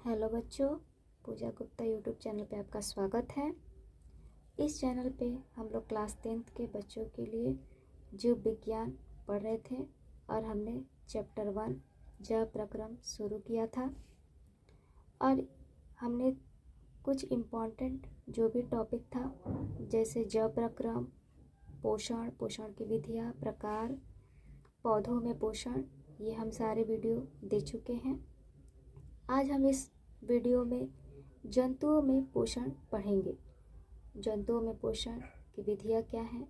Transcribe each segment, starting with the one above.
Hello बच्चों, पूजा Gupta YouTube channel पे आपका स्वागत है। इस चैनल पे हम लोग क्लास 10th के बच्चों के लिए जीव विज्ञान पढ़ रहे थे और हमने चैप्टर 1 जैव प्रक्रम शुरू किया था और हमने कुछ इम्पोर्टेंट जो भी टॉपिक था जैसे जैव प्रक्रम, पोषण की विधियाँ, प्रकार, पौधों में पोषण, ये हम सारे वीडियो दे चुके हैं। आज हम इस वीडियो में जंतुओं में पोषण पढ़ेंगे। जंतुओं में पोषण की विधियाँ क्या हैं,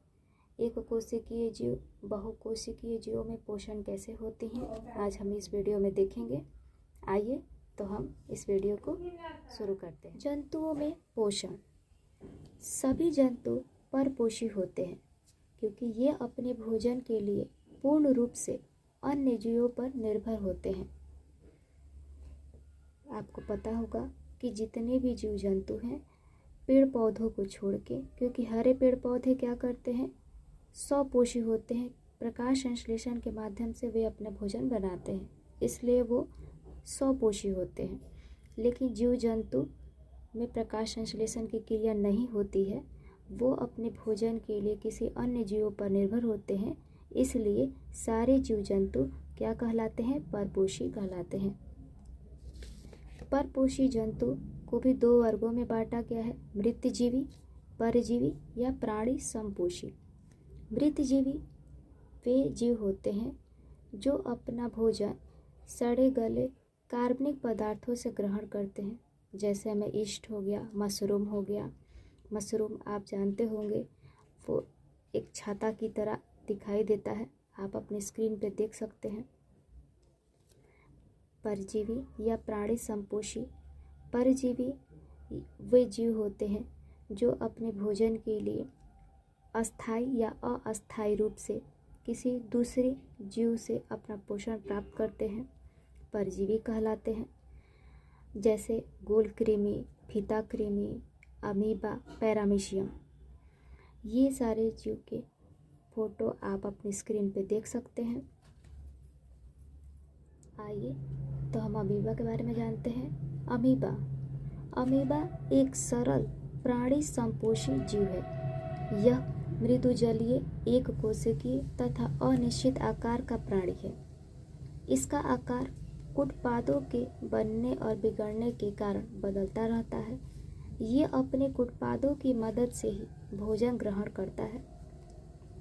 एक कोशिकीय जीव, बहुकोशिकीय जीवों में पोषण कैसे होती हैं, आज हम इस वीडियो में देखेंगे। आइए तो हम इस वीडियो को शुरू करते हैं। जंतुओं में पोषण। सभी जंतु परपोषी होते हैं क्योंकि ये अपने भोजन के लिए पूर्ण रूप से अन्य जीवों पर निर्भर होते हैं। आपको पता होगा कि जितने भी जीव जंतु हैं पेड़ पौधों को छोड़ के, क्योंकि हरे पेड़ पौधे क्या करते हैं, स्वपोषी होते हैं, प्रकाश संश्लेषण के माध्यम से वे अपना भोजन बनाते हैं, इसलिए वो स्वपोषी होते हैं। लेकिन जीव जंतु में प्रकाश संश्लेषण की क्रिया नहीं होती है, वो अपने भोजन के लिए किसी अन्य जीवों पर निर्भर होते हैं, इसलिए सारे जीव जंतु क्या कहलाते हैं, परपोषी कहलाते हैं। परपोषी जंतु को भी दो वर्गों में बांटा गया है, मृतजीवी, परजीवी या प्राणी समपोषी। मृतजीवी वे जीव होते हैं जो अपना भोजन सड़े गले कार्बनिक पदार्थों से ग्रहण करते हैं, जैसे हमें ईस्ट हो गया, मशरूम हो गया। मशरूम आप जानते होंगे, वो एक छाता की तरह दिखाई देता है, आप अपनी स्क्रीन पे देख सकते हैं। परजीवी या प्राणी समपोषी। परजीवी वे जीव होते हैं जो अपने भोजन के लिए अस्थायी या अस्थायी रूप से किसी दूसरे जीव से अपना पोषण प्राप्त करते हैं, परजीवी कहलाते हैं। जैसे गोल कृमि, फीता कृमि, अमीबा, पैरामीशियम। ये सारे जीव के फोटो आप अपनी स्क्रीन पे देख सकते हैं। आइए तो हम अमीबा के बारे में जानते हैं। अमीबा एक सरल प्राणी समपोषी जीव है। यह मृदुजलीय, एक कोशिकीय तथा अनिश्चित आकार का प्राणी है। इसका आकार कुटपादों के बनने और बिगड़ने के कारण बदलता रहता है। ये अपने कुटपादों की मदद से ही भोजन ग्रहण करता है।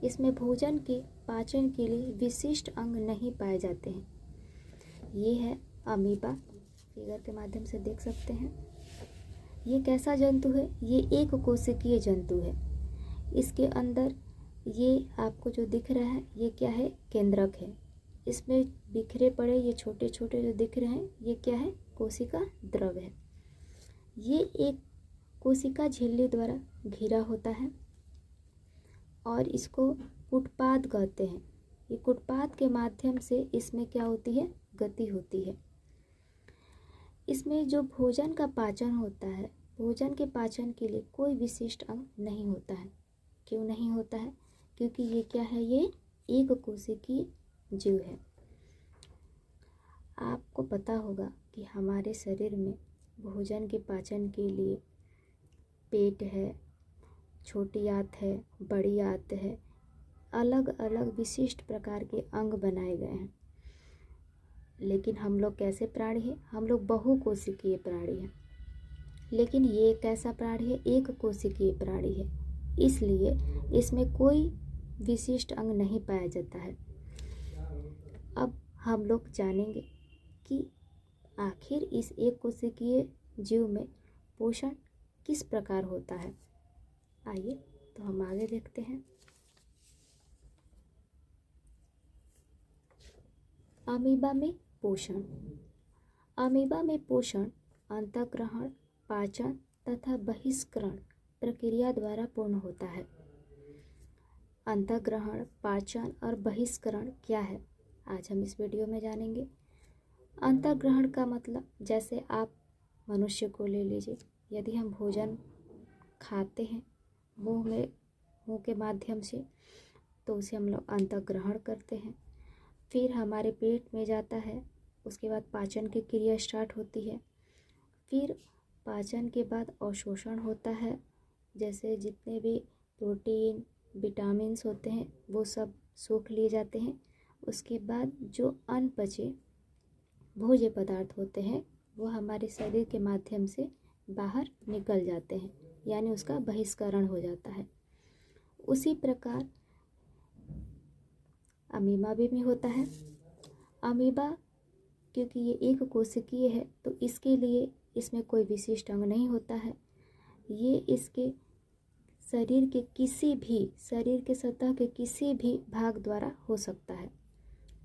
इसमें भोजन के पाचन के लिए विशिष्ट अंग नहीं पाए जाते हैं। ये है अमीबा, फिगर के माध्यम से देख सकते हैं। ये कैसा जंतु है, ये एक कोशिकीय जंतु है। इसके अंदर ये आपको जो दिख रहा है ये क्या है, केंद्रक है। इसमें बिखरे पड़े ये छोटे छोटे जो दिख रहे हैं ये क्या है, कोशिका द्रव है। ये एक कोशिका झिल्ली द्वारा घिरा होता है और इसको कुटपाद कहते हैं। ये कुटपाद के माध्यम से इसमें क्या होती है, गति होती है। इसमें जो भोजन का पाचन होता है, भोजन के पाचन के लिए कोई विशिष्ट अंग नहीं होता है। क्यों नहीं होता है, क्योंकि ये क्या है, ये एक कोशिकीय जीव है। आपको पता होगा कि हमारे शरीर में भोजन के पाचन के लिए पेट है, छोटी आंत है, बड़ी आंत है, अलग अलग विशिष्ट प्रकार के अंग बनाए गए हैं। लेकिन हम लोग कैसे प्राणी हैं, हम लोग बहुकोशिकीय प्राणी हैं। लेकिन ये एक ऐसा प्राणी है, एक कोशिकीय प्राणी है, इसलिए इसमें कोई विशिष्ट अंग नहीं पाया जाता है। अब हम लोग जानेंगे कि आखिर इस एक कोशिकीय जीव में पोषण किस प्रकार होता है। आइए तो हम आगे देखते हैं। अमीबा में पोषण। अमीबा में पोषण अंतःग्रहण, पाचन तथा बहिष्करण प्रक्रिया द्वारा पूर्ण होता है। अंतःग्रहण, पाचन और बहिष्करण क्या है, आज हम इस वीडियो में जानेंगे। अंतःग्रहण का मतलब, जैसे आप मनुष्य को ले लीजिए, यदि हम भोजन खाते हैं मुंह के माध्यम से, तो उसे हम लोग अंतःग्रहण करते हैं। फिर हमारे पेट में जाता है, उसके बाद पाचन की क्रिया स्टार्ट होती है। फिर पाचन के बाद अवशोषण होता है, जैसे जितने भी प्रोटीन विटामिन्स होते हैं वो सब सोख लिए जाते हैं। उसके बाद जो अनपचे भोज्य पदार्थ होते हैं वो हमारे शरीर के माध्यम से बाहर निकल जाते हैं, यानी उसका बहिष्करण हो जाता है। उसी प्रकार अमीबा भी होता है। अमीबा क्योंकि ये एक कोशिकीय है तो इसके लिए इसमें कोई विशिष्ट अंग नहीं होता है। ये इसके शरीर के सतह के किसी भी भाग द्वारा हो सकता है।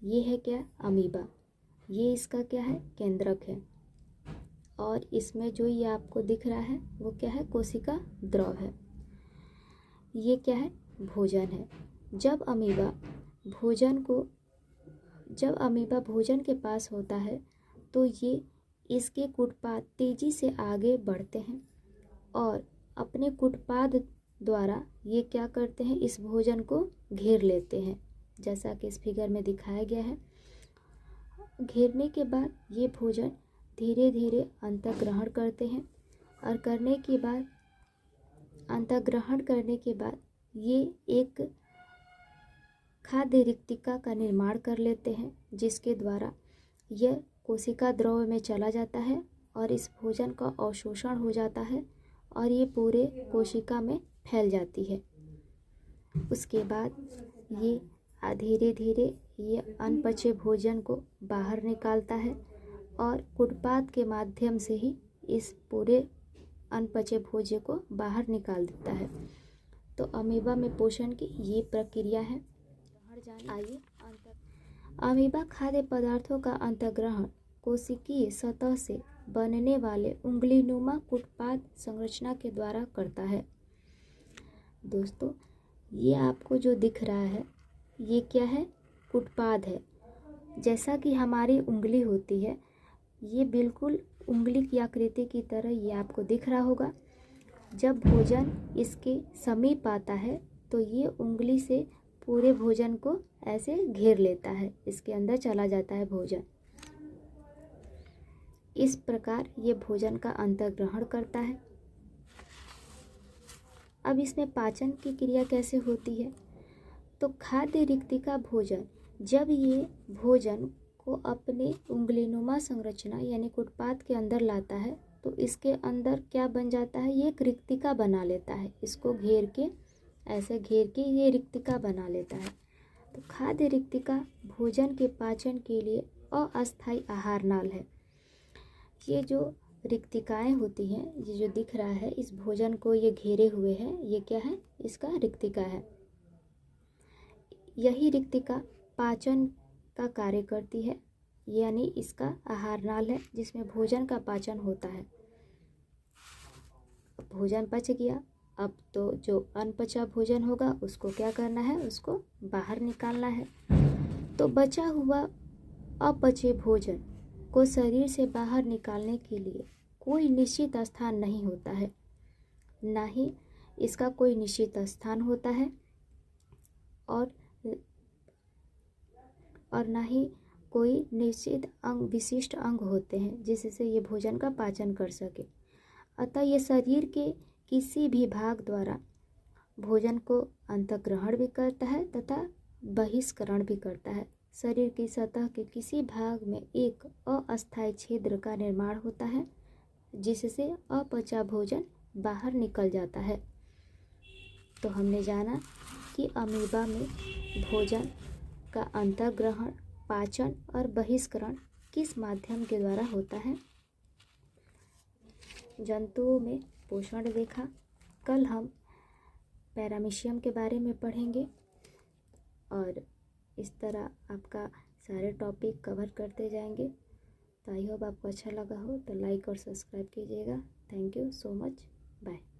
ये है क्या? अमीबा। ये इसका क्या है? केंद्रक है। और इसमें जो ये आपको दिख रहा है वो क्या है? कोशिका द्रव है। ये क्या है? भोजन है। जब अमीबा भोजन के पास होता है तो ये इसके कुटपाद तेजी से आगे बढ़ते हैं और अपने कुटपाद द्वारा ये क्या करते हैं? इस भोजन को घेर लेते हैं, जैसा कि इस फिगर में दिखाया गया है। घेरने के बाद ये भोजन धीरे धीरे अंतःग्रहण करते हैं और अंतःग्रहण करने के बाद ये एक खाद्य रिक्तिका का निर्माण कर लेते हैं, जिसके द्वारा यह कोशिका द्रव में चला जाता है और इस भोजन का अवशोषण हो जाता है और ये पूरे कोशिका में फैल जाती है। उसके बाद ये धीरे धीरे ये अनपचे भोजन को बाहर निकालता है और कुटपाद के माध्यम से ही इस पूरे अनपचे भोज्य को बाहर निकाल देता है। तो अमीबा में पोषण की ये प्रक्रिया है। आइए, अमीबा खाद्य पदार्थों का अंतःग्रहण कोशिकीय सतह से बनने वाले उंगलीनुमा कुटपाद संरचना के द्वारा करता है। दोस्तों, ये आपको जो दिख रहा है ये क्या है? कुटपाद है। जैसा कि हमारी उंगली होती है, ये बिल्कुल उंगली की आकृति की तरह ये आपको दिख रहा होगा। जब भोजन इसके समीप आता है तो ये उंगली से पूरे भोजन को ऐसे घेर लेता है, इसके अंदर चला जाता है भोजन। इस प्रकार ये भोजन का अंतःग्रहण करता है। अब इसमें पाचन की क्रिया कैसे होती है? तो खाद्य रिक्तिका भोजन, जब ये भोजन को अपने उंगलीनुमा संरचना यानी कुटपाद के अंदर लाता है तो इसके अंदर क्या बन जाता है? ये एक रिक्तिका बना लेता है। इसको घेर के ये रिक्तिका बना लेता है। तो खाद्य रिक्तिका भोजन के पाचन के लिए अस्थायी आहार नाल है। ये जो रिक्तिकाएं होती हैं, ये जो दिख रहा है इस भोजन को ये घेरे हुए है, ये क्या है? इसका रिक्तिका है। यही रिक्तिका पाचन का कार्य करती है, यानी इसका आहार नाल है जिसमें भोजन का पाचन होता है। भोजन पच गया, अब तो जो अनपचा भोजन होगा उसको क्या करना है? उसको बाहर निकालना है। तो बचा हुआ अपचे भोजन को शरीर से बाहर निकालने के लिए कोई निश्चित स्थान नहीं होता है, ना ही इसका कोई निश्चित स्थान होता है और ना ही कोई निश्चित विशिष्ट अंग होते हैं जिससे ये भोजन का पाचन कर सके। अतः ये शरीर के किसी भी भाग द्वारा भोजन को अंतःग्रहण भी करता है तथा बहिष्करण भी करता है। शरीर की सतह के किसी भाग में एक अस्थायी छिद्र का निर्माण होता है जिससे अपचा भोजन बाहर निकल जाता है। तो हमने जाना कि अमीबा में भोजन का अंतःग्रहण, पाचन और बहिष्करण किस माध्यम के द्वारा होता है। जंतुओं में पोषण देखा। कल हम पैरामीशियम के बारे में पढ़ेंगे और इस तरह आपका सारे टॉपिक कवर करते जाएंगे। तो आई होप आपको अच्छा लगा हो तो लाइक और सब्सक्राइब कीजिएगा। Thank you so much. Bye.